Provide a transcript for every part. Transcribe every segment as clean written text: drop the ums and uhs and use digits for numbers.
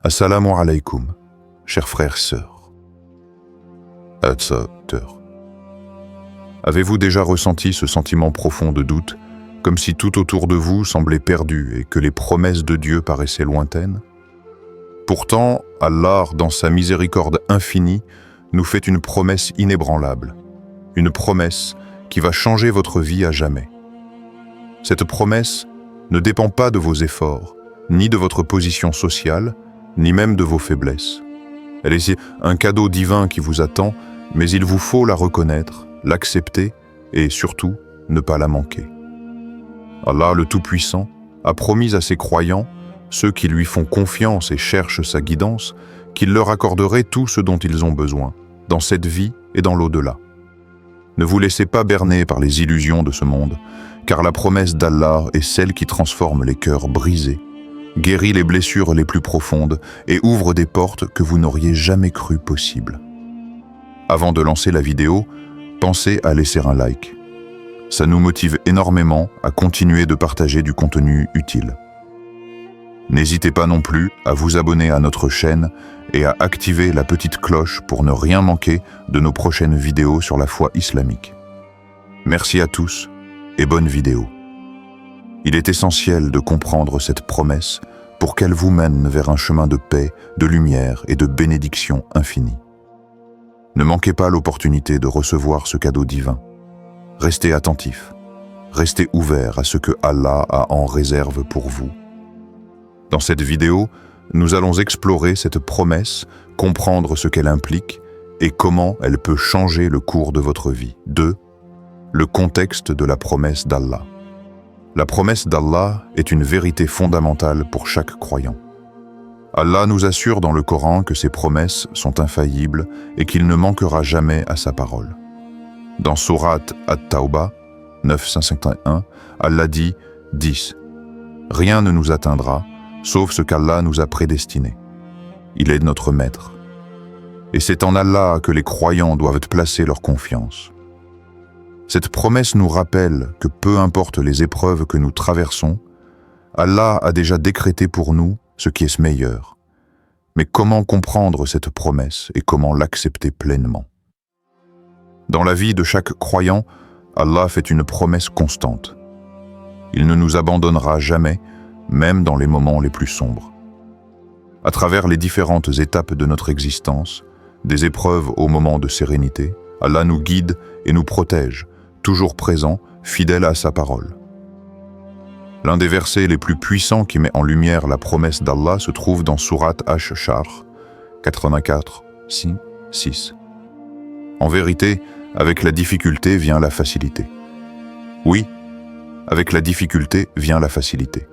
Assalamu alaikum, chers frères et sœurs. Avez-vous déjà ressenti ce sentiment profond de doute, comme si tout autour de vous semblait perdu et que les promesses de Dieu paraissaient lointaines? Pourtant, Allah, dans sa miséricorde infinie, nous fait une promesse inébranlable, une promesse qui va changer votre vie à jamais. Cette promesse ne dépend pas de vos efforts, ni de votre position sociale, ni même de vos faiblesses. Elle est un cadeau divin qui vous attend, mais il vous faut la reconnaître, l'accepter et surtout ne pas la manquer. Allah le Tout-Puissant a promis à ses croyants, ceux qui lui font confiance et cherchent sa guidance, qu'il leur accorderait tout ce dont ils ont besoin, dans cette vie et dans l'au-delà. Ne vous laissez pas berner par les illusions de ce monde, car la promesse d'Allah est celle qui transforme les cœurs brisés, guérit les blessures les plus profondes et ouvre des portes que vous n'auriez jamais cru possibles. Avant de lancer la vidéo, pensez à laisser un like. Ça nous motive énormément à continuer de partager du contenu utile. N'hésitez pas non plus à vous abonner à notre chaîne et à activer la petite cloche pour ne rien manquer de nos prochaines vidéos sur la foi islamique. Merci à tous et bonne vidéo. Il est essentiel de comprendre cette promesse pour qu'elle vous mène vers un chemin de paix, de lumière et de bénédiction infinie. Ne manquez pas l'opportunité de recevoir ce cadeau divin. Restez attentifs, restez ouverts à ce que Allah a en réserve pour vous. Dans cette vidéo, nous allons explorer cette promesse, comprendre ce qu'elle implique et comment elle peut changer le cours de votre vie. 2. Le contexte de la promesse d'Allah. La promesse d'Allah est une vérité fondamentale pour chaque croyant. Allah nous assure dans le Coran que ses promesses sont infaillibles et qu'il ne manquera jamais à sa parole. Dans Sourate At-Tawbah 951, Allah dit « 10. Rien ne nous atteindra, sauf ce qu'Allah nous a prédestiné. Il est notre maître. Et c'est en Allah que les croyants doivent placer leur confiance. » Cette promesse nous rappelle que peu importe les épreuves que nous traversons, Allah a déjà décrété pour nous ce qui est meilleur. Mais comment comprendre cette promesse et comment l'accepter pleinement? Dans la vie de chaque croyant, Allah fait une promesse constante. Il ne nous abandonnera jamais, même dans les moments les plus sombres. À travers les différentes étapes de notre existence, des épreuves au moment de sérénité, Allah nous guide et nous protège, toujours présent, fidèle à sa parole. L'un des versets les plus puissants qui met en lumière la promesse d'Allah se trouve dans Sourate Ash-Shar 84, 6. En vérité, avec la difficulté vient la facilité. Oui, avec la difficulté vient la facilité.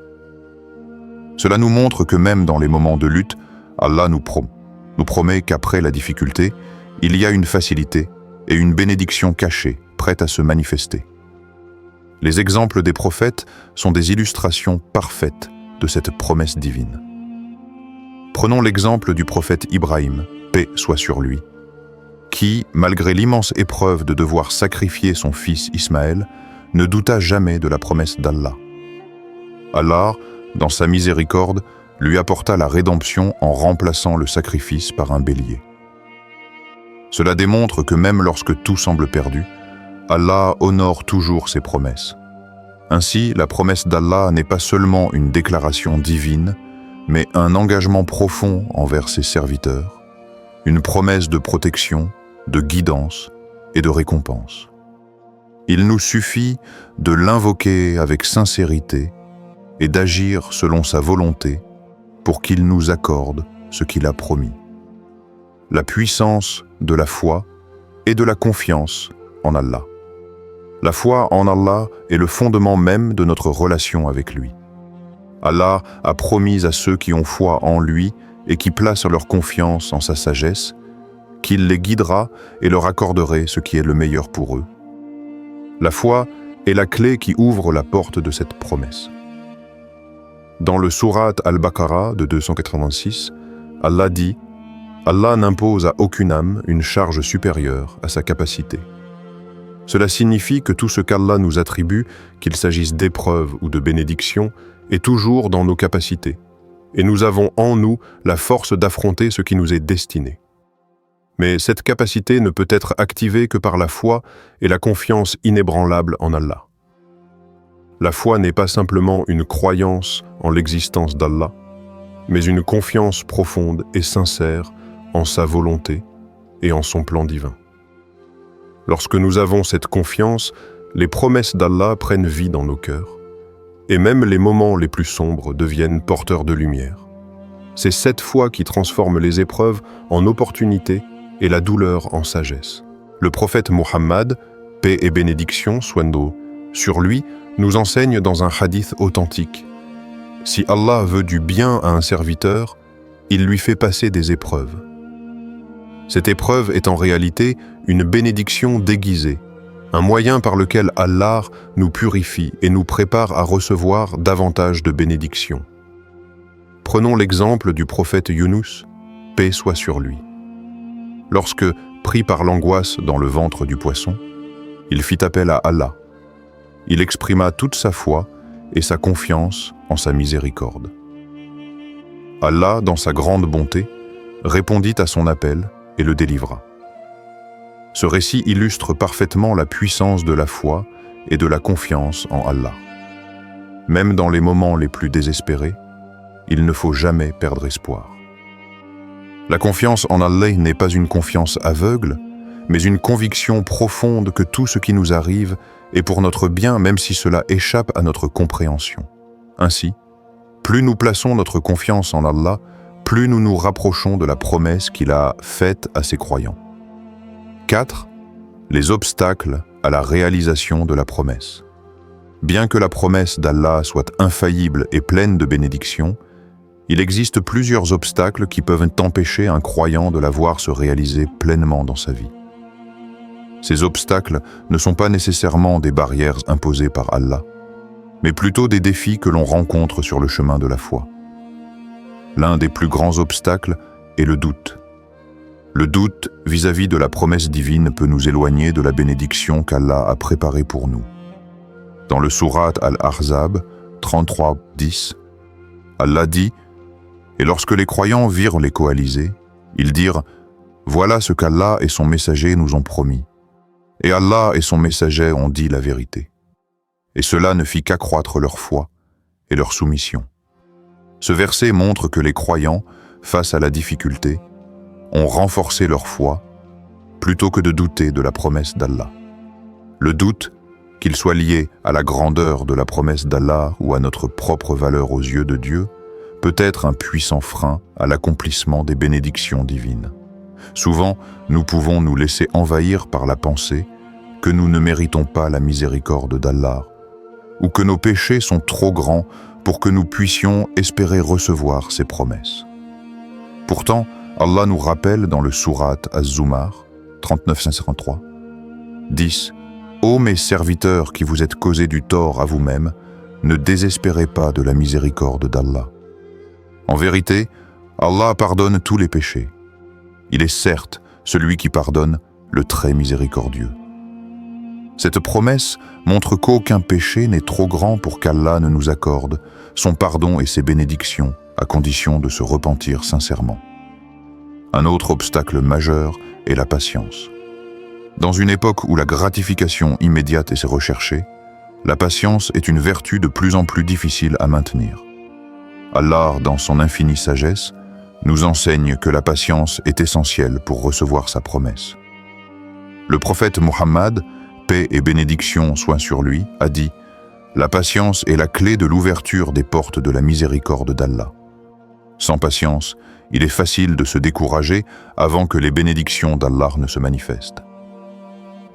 Cela nous montre que même dans les moments de lutte, Allah nous promet qu'après la difficulté, il y a une facilité et une bénédiction cachée, prête à se manifester. Les exemples des prophètes sont des illustrations parfaites de cette promesse divine. Prenons l'exemple du prophète Ibrahim, paix soit sur lui, qui, malgré l'immense épreuve de devoir sacrifier son fils Ismaël, ne douta jamais de la promesse d'Allah. Allah, dans sa miséricorde, lui apporta la rédemption en remplaçant le sacrifice par un bélier. Cela démontre que même lorsque tout semble perdu, Allah honore toujours ses promesses. Ainsi, la promesse d'Allah n'est pas seulement une déclaration divine, mais un engagement profond envers ses serviteurs, une promesse de protection, de guidance et de récompense. Il nous suffit de l'invoquer avec sincérité et d'agir selon sa volonté pour qu'il nous accorde ce qu'il a promis. La puissance de la foi et de la confiance en Allah. La foi en Allah est le fondement même de notre relation avec lui. Allah a promis à ceux qui ont foi en lui et qui placent leur confiance en sa sagesse, qu'il les guidera et leur accorderait ce qui est le meilleur pour eux. La foi est la clé qui ouvre la porte de cette promesse. Dans le Sourate Al-Baqarah de 286, Allah dit « Allah n'impose à aucune âme une charge supérieure à sa capacité. » Cela signifie que tout ce qu'Allah nous attribue, qu'il s'agisse d'épreuves ou de bénédictions, est toujours dans nos capacités. et nous avons en nous la force d'affronter ce qui nous est destiné. Mais cette capacité ne peut être activée que par la foi et la confiance inébranlable en Allah. La foi n'est pas simplement une croyance en l'existence d'Allah, mais une confiance profonde et sincère en sa volonté et en son plan divin. Lorsque nous avons cette confiance, les promesses d'Allah prennent vie dans nos cœurs, et même les moments les plus sombres deviennent porteurs de lumière. C'est cette foi qui transforme les épreuves en opportunités et la douleur en sagesse. Le prophète Muhammad, paix et bénédiction soient sur lui, nous enseigne dans un hadith authentique. Si Allah veut du bien à un serviteur, il lui fait passer des épreuves. Cette épreuve est en réalité une bénédiction déguisée, un moyen par lequel Allah nous purifie et nous prépare à recevoir davantage de bénédictions. Prenons l'exemple du prophète Yunus, paix soit sur lui. Lorsque, pris par l'angoisse dans le ventre du poisson, il fit appel à Allah. Il exprima toute sa foi et sa confiance en sa miséricorde. Allah, dans sa grande bonté, répondit à son appel et le délivra. Ce récit illustre parfaitement la puissance de la foi et de la confiance en Allah. Même dans les moments les plus désespérés, il ne faut jamais perdre espoir. La confiance en Allah n'est pas une confiance aveugle, mais une conviction profonde que tout ce qui nous arrive est pour notre bien, même si cela échappe à notre compréhension. Ainsi, plus nous plaçons notre confiance en Allah, plus nous nous rapprochons de la promesse qu'il a faite à ses croyants. 4. Les obstacles à la réalisation de la promesse. Bien que la promesse d'Allah soit infaillible et pleine de bénédictions, il existe plusieurs obstacles qui peuvent empêcher un croyant de la voir se réaliser pleinement dans sa vie. Ces obstacles ne sont pas nécessairement des barrières imposées par Allah, mais plutôt des défis que l'on rencontre sur le chemin de la foi. L'un des plus grands obstacles est le doute. Le doute vis-à-vis de la promesse divine peut nous éloigner de la bénédiction qu'Allah a préparée pour nous. Dans le Surat Al-Ahzab 33-10, Allah dit « Et lorsque les croyants virent les coalisés, ils dirent « Voilà ce qu'Allah et son messager nous ont promis. » Et Allah et son messager ont dit la vérité. Et cela ne fit qu'accroître leur foi et leur soumission. Ce verset montre que les croyants, face à la difficulté, ont renforcé leur foi plutôt que de douter de la promesse d'Allah. Le doute, qu'il soit lié à la grandeur de la promesse d'Allah ou à notre propre valeur aux yeux de Dieu, peut être un puissant frein à l'accomplissement des bénédictions divines. Souvent, nous pouvons nous laisser envahir par la pensée que nous ne méritons pas la miséricorde d'Allah ou que nos péchés sont trop grands pour que nous puissions espérer recevoir ses promesses. Pourtant, Allah nous rappelle dans le Surat Az-Zumar 39-53, 10. Ô mes serviteurs qui vous êtes causés du tort à vous-même, ne désespérez pas de la miséricorde d'Allah. En vérité, Allah pardonne tous les péchés. Il est certes celui qui pardonne, le très miséricordieux. Cette promesse montre qu'aucun péché n'est trop grand pour qu'Allah ne nous accorde son pardon et ses bénédictions, à condition de se repentir sincèrement. Un autre obstacle majeur est la patience. Dans une époque où la gratification immédiate est recherchée, la patience est une vertu de plus en plus difficile à maintenir. Allah, dans son infinie sagesse, nous enseigne que la patience est essentielle pour recevoir sa promesse. Le prophète Muhammad, paix et bénédiction soient sur lui, a dit « La patience est la clé de l'ouverture des portes de la miséricorde d'Allah. Sans patience, il est facile de se décourager avant que les bénédictions d'Allah ne se manifestent.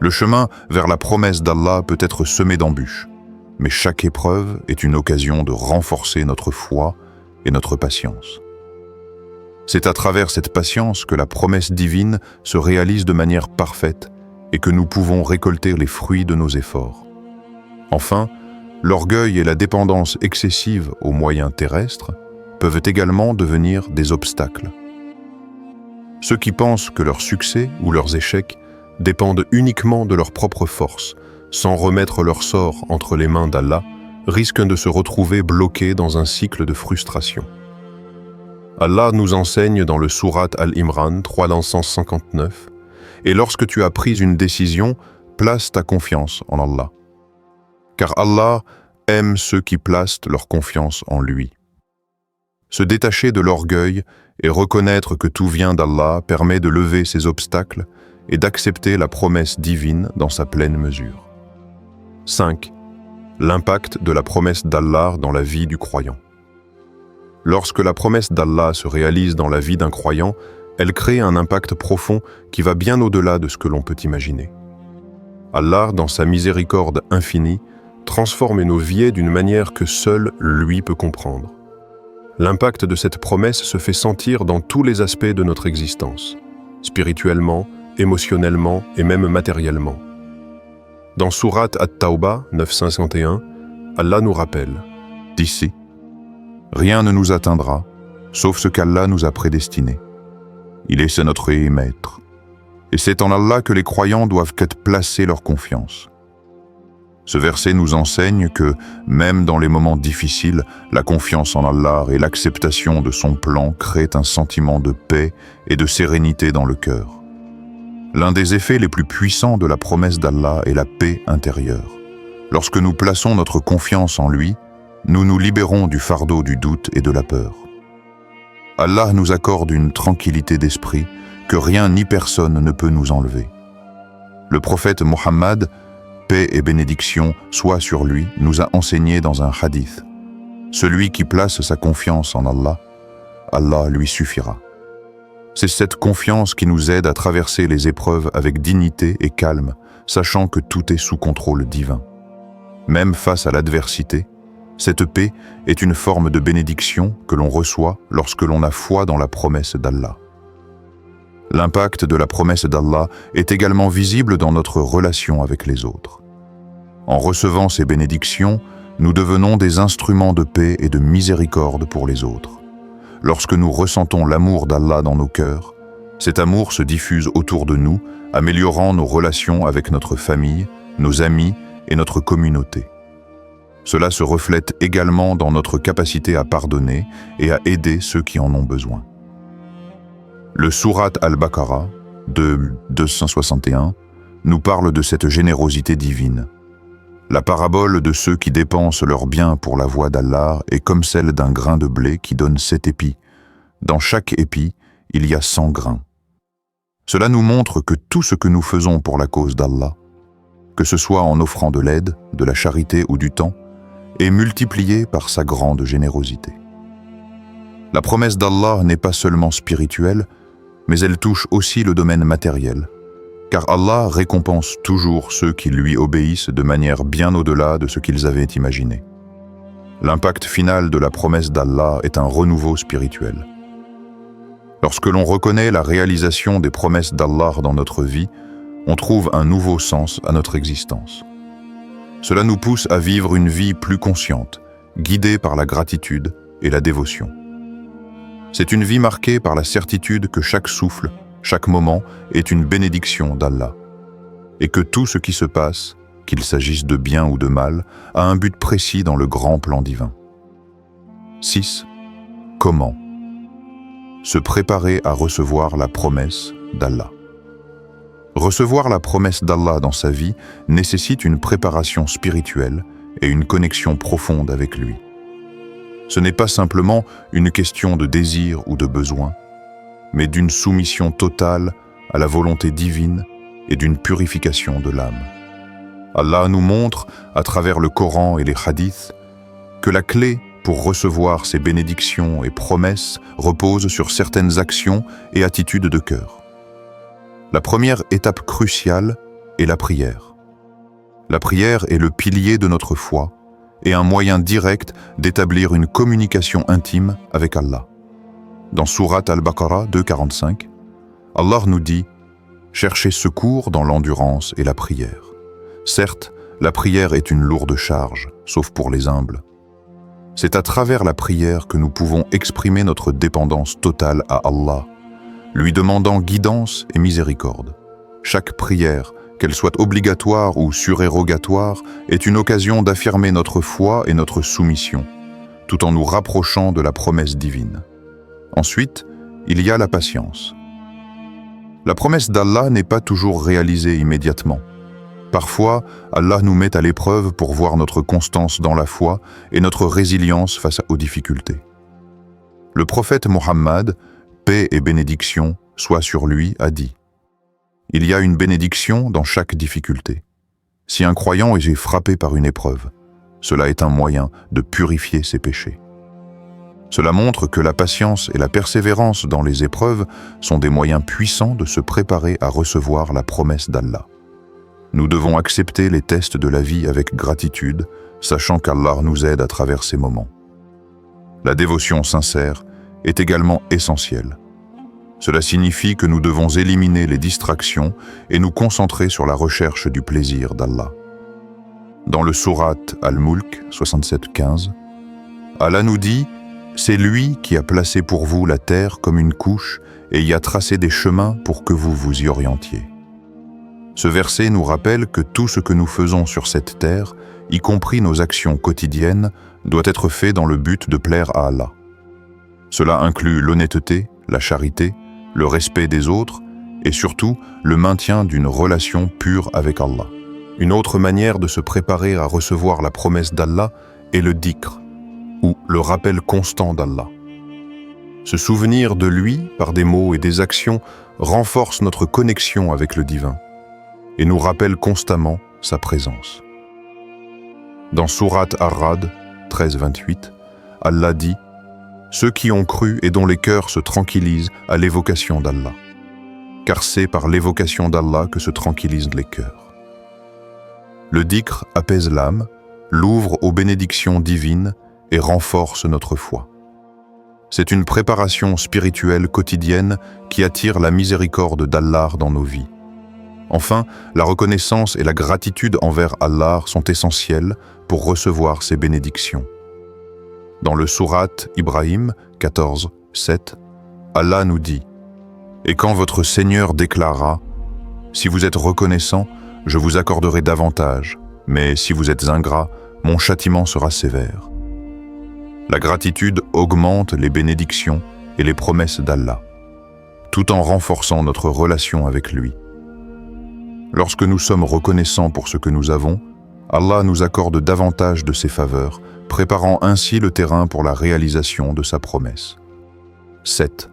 Le chemin vers la promesse d'Allah peut être semé d'embûches, mais chaque épreuve est une occasion de renforcer notre foi et notre patience. C'est à travers cette patience que la promesse divine se réalise de manière parfaite et que nous pouvons récolter les fruits de nos efforts. Enfin, l'orgueil et la dépendance excessive aux moyens terrestres peuvent également devenir des obstacles. Ceux qui pensent que leur succès ou leurs échecs dépendent uniquement de leur propre force, sans remettre leur sort entre les mains d'Allah, risquent de se retrouver bloqués dans un cycle de frustration. Allah nous enseigne dans le Surat Al-Imran 359, « Et lorsque tu as pris une décision, place ta confiance en Allah. Car Allah aime ceux qui placent leur confiance en lui. » Se détacher de l'orgueil et reconnaître que tout vient d'Allah permet de lever ses obstacles et d'accepter la promesse divine dans sa pleine mesure. 5. L'impact de la promesse d'Allah dans la vie du croyant. Lorsque la promesse d'Allah se réalise dans la vie d'un croyant, elle crée un impact profond qui va bien au-delà de ce que l'on peut imaginer. Allah, dans sa miséricorde infinie, transforme nos vies d'une manière que seul lui peut comprendre. L'impact de cette promesse se fait sentir dans tous les aspects de notre existence, spirituellement, émotionnellement et même matériellement. Dans Surat At-Tawbah 951, Allah nous rappelle « D'ici, rien ne nous atteindra, sauf ce qu'Allah nous a prédestiné. Il est notre maître. Et c'est en Allah que les croyants doivent placer leur confiance. » Ce verset nous enseigne que, même dans les moments difficiles, la confiance en Allah et l'acceptation de son plan créent un sentiment de paix et de sérénité dans le cœur. L'un des effets les plus puissants de la promesse d'Allah est la paix intérieure. Lorsque nous plaçons notre confiance en lui, nous nous libérons du fardeau du doute et de la peur. Allah nous accorde une tranquillité d'esprit que rien ni personne ne peut nous enlever. Le prophète Mohammed, paix et bénédiction soient sur lui, nous a enseigné dans un hadith. Celui qui place sa confiance en Allah, Allah lui suffira. C'est cette confiance qui nous aide à traverser les épreuves avec dignité et calme, sachant que tout est sous contrôle divin. Même face à l'adversité, cette paix est une forme de bénédiction que l'on reçoit lorsque l'on a foi dans la promesse d'Allah. L'impact de la promesse d'Allah est également visible dans notre relation avec les autres. En recevant ces bénédictions, nous devenons des instruments de paix et de miséricorde pour les autres. Lorsque nous ressentons l'amour d'Allah dans nos cœurs, cet amour se diffuse autour de nous, améliorant nos relations avec notre famille, nos amis et notre communauté. Cela se reflète également dans notre capacité à pardonner et à aider ceux qui en ont besoin. Le Surat Al-Baqarah, 261, nous parle de cette générosité divine. La parabole de ceux qui dépensent leurs biens pour la voie d'Allah est comme celle d'un grain de blé qui donne 7 épis. Dans chaque épi, il y a 100 grains. Cela nous montre que tout ce que nous faisons pour la cause d'Allah, que ce soit en offrant de l'aide, de la charité ou du temps, est multiplié par sa grande générosité. La promesse d'Allah n'est pas seulement spirituelle, mais elle touche aussi le domaine matériel, car Allah récompense toujours ceux qui lui obéissent de manière bien au-delà de ce qu'ils avaient imaginé. L'impact final de la promesse d'Allah est un renouveau spirituel. Lorsque l'on reconnaît la réalisation des promesses d'Allah dans notre vie, on trouve un nouveau sens à notre existence. Cela nous pousse à vivre une vie plus consciente, guidée par la gratitude et la dévotion. C'est une vie marquée par la certitude que chaque souffle, chaque moment est une bénédiction d'Allah, et que tout ce qui se passe, qu'il s'agisse de bien ou de mal, a un but précis dans le grand plan divin. 6. Comment? Se préparer à recevoir la promesse d'Allah. Recevoir la promesse d'Allah dans sa vie nécessite une préparation spirituelle et une connexion profonde avec lui. Ce n'est pas simplement une question de désir ou de besoin, mais d'une soumission totale à la volonté divine et d'une purification de l'âme. Allah nous montre, à travers le Coran et les hadiths, que la clé pour recevoir ces bénédictions et promesses repose sur certaines actions et attitudes de cœur. La première étape cruciale est la prière. La prière est le pilier de notre foi et un moyen direct d'établir une communication intime avec Allah. Dans Surat Al-Baqarah 2.45, Allah nous dit « Cherchez secours dans l'endurance et la prière. Certes, la prière est une lourde charge, sauf pour les humbles. C'est à travers la prière que nous pouvons exprimer notre dépendance totale à Allah, lui demandant guidance et miséricorde. Chaque prière, qu'elle soit obligatoire ou surérogatoire, est une occasion d'affirmer notre foi et notre soumission, tout en nous rapprochant de la promesse divine. Ensuite, il y a la patience. La promesse d'Allah n'est pas toujours réalisée immédiatement. Parfois, Allah nous met à l'épreuve pour voir notre constance dans la foi et notre résilience face aux difficultés. Le prophète Mohammed, paix et bénédiction soient sur lui, a dit « Il y a une bénédiction dans chaque difficulté. Si un croyant est frappé par une épreuve, cela est un moyen de purifier ses péchés. » Cela montre que la patience et la persévérance dans les épreuves sont des moyens puissants de se préparer à recevoir la promesse d'Allah. Nous devons accepter les tests de la vie avec gratitude, sachant qu'Allah nous aide à travers ces moments. La dévotion sincère est également essentielle. Cela signifie que nous devons éliminer les distractions et nous concentrer sur la recherche du plaisir d'Allah. Dans le sourate Al-Mulk 67-15, Allah nous dit « C'est lui qui a placé pour vous la terre comme une couche et y a tracé des chemins pour que vous vous y orientiez. » Ce verset nous rappelle que tout ce que nous faisons sur cette terre, y compris nos actions quotidiennes, doit être fait dans le but de plaire à Allah. Cela inclut l'honnêteté, la charité, le respect des autres et surtout le maintien d'une relation pure avec Allah. Une autre manière de se préparer à recevoir la promesse d'Allah est le dhikr, ou le rappel constant d'Allah. Se souvenir de lui par des mots et des actions renforce notre connexion avec le divin et nous rappelle constamment sa présence. Dans Sourate Ar-Ra'd 13-28, Allah dit « Ceux qui ont cru et dont les cœurs se tranquillisent à l'évocation d'Allah, car c'est par l'évocation d'Allah que se tranquillisent les cœurs. » Le dhikr apaise l'âme, l'ouvre aux bénédictions divines et renforce notre foi. C'est une préparation spirituelle quotidienne qui attire la miséricorde d'Allah dans nos vies. Enfin, la reconnaissance et la gratitude envers Allah sont essentielles pour recevoir ses bénédictions. Dans le sourate Ibrahim 14-7, Allah nous dit « Et quand votre Seigneur déclara « Si vous êtes reconnaissant, je vous accorderai davantage, mais si vous êtes ingrat, mon châtiment sera sévère. » La gratitude augmente les bénédictions et les promesses d'Allah, tout en renforçant notre relation avec lui. Lorsque nous sommes reconnaissants pour ce que nous avons, Allah nous accorde davantage de ses faveurs, préparant ainsi le terrain pour la réalisation de sa promesse. 7.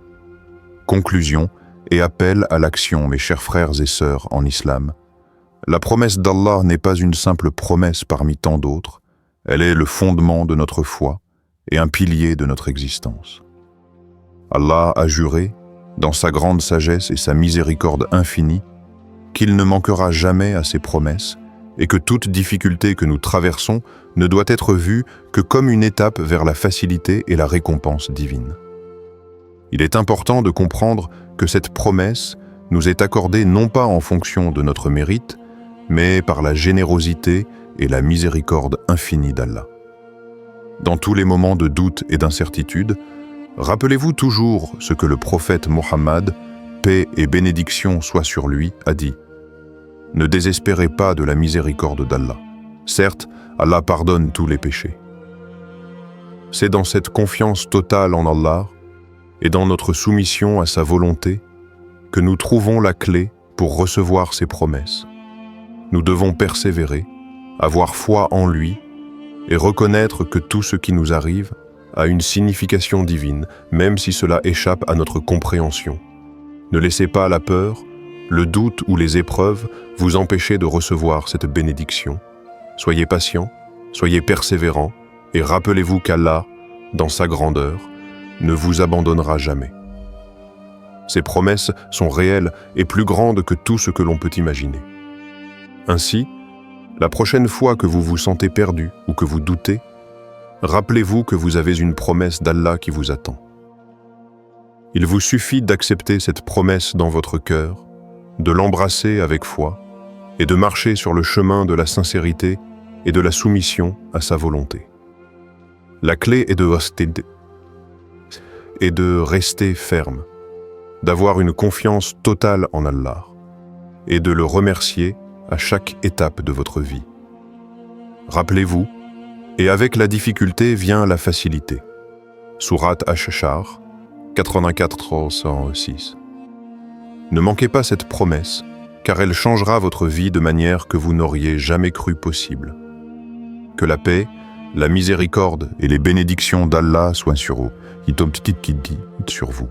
Conclusion et appel à l'action, mes chers frères et sœurs en islam. La promesse d'Allah n'est pas une simple promesse parmi tant d'autres, elle est le fondement de notre foi et un pilier de notre existence. Allah a juré, dans sa grande sagesse et sa miséricorde infinie, qu'il ne manquera jamais à ses promesses et que toute difficulté que nous traversons ne doit être vue que comme une étape vers la facilité et la récompense divine. Il est important de comprendre que cette promesse nous est accordée non pas en fonction de notre mérite, mais par la générosité et la miséricorde infinie d'Allah. Dans tous les moments de doute et d'incertitude, rappelez-vous toujours ce que le prophète Mohammed, paix et bénédiction soient sur lui, a dit. Ne désespérez pas de la miséricorde d'Allah. Certes, Allah pardonne tous les péchés. C'est dans cette confiance totale en Allah et dans notre soumission à sa volonté que nous trouvons la clé pour recevoir ses promesses. Nous devons persévérer, avoir foi en lui et reconnaître que tout ce qui nous arrive a une signification divine, même si cela échappe à notre compréhension. Ne laissez pas la peur, le doute ou les épreuves vous empêcher de recevoir cette bénédiction. Soyez patient, soyez persévérant et rappelez-vous qu'Allah, dans sa grandeur, ne vous abandonnera jamais. Ses promesses sont réelles et plus grandes que tout ce que l'on peut imaginer. Ainsi, la prochaine fois que vous vous sentez perdu ou que vous doutez, rappelez-vous que vous avez une promesse d'Allah qui vous attend. Il vous suffit d'accepter cette promesse dans votre cœur, de l'embrasser avec foi et de marcher sur le chemin de la sincérité et de la soumission à sa volonté. La clé est de rester ferme, d'avoir une confiance totale en Allah et de le remercier à chaque étape de votre vie. Rappelez-vous, et avec la difficulté vient la facilité. Sourate Ash-Shar 84 106. Ne manquez pas cette promesse, car elle changera votre vie de manière que vous n'auriez jamais cru possible. Que la paix, la miséricorde et les bénédictions d'Allah soient sur vous. Sur vous.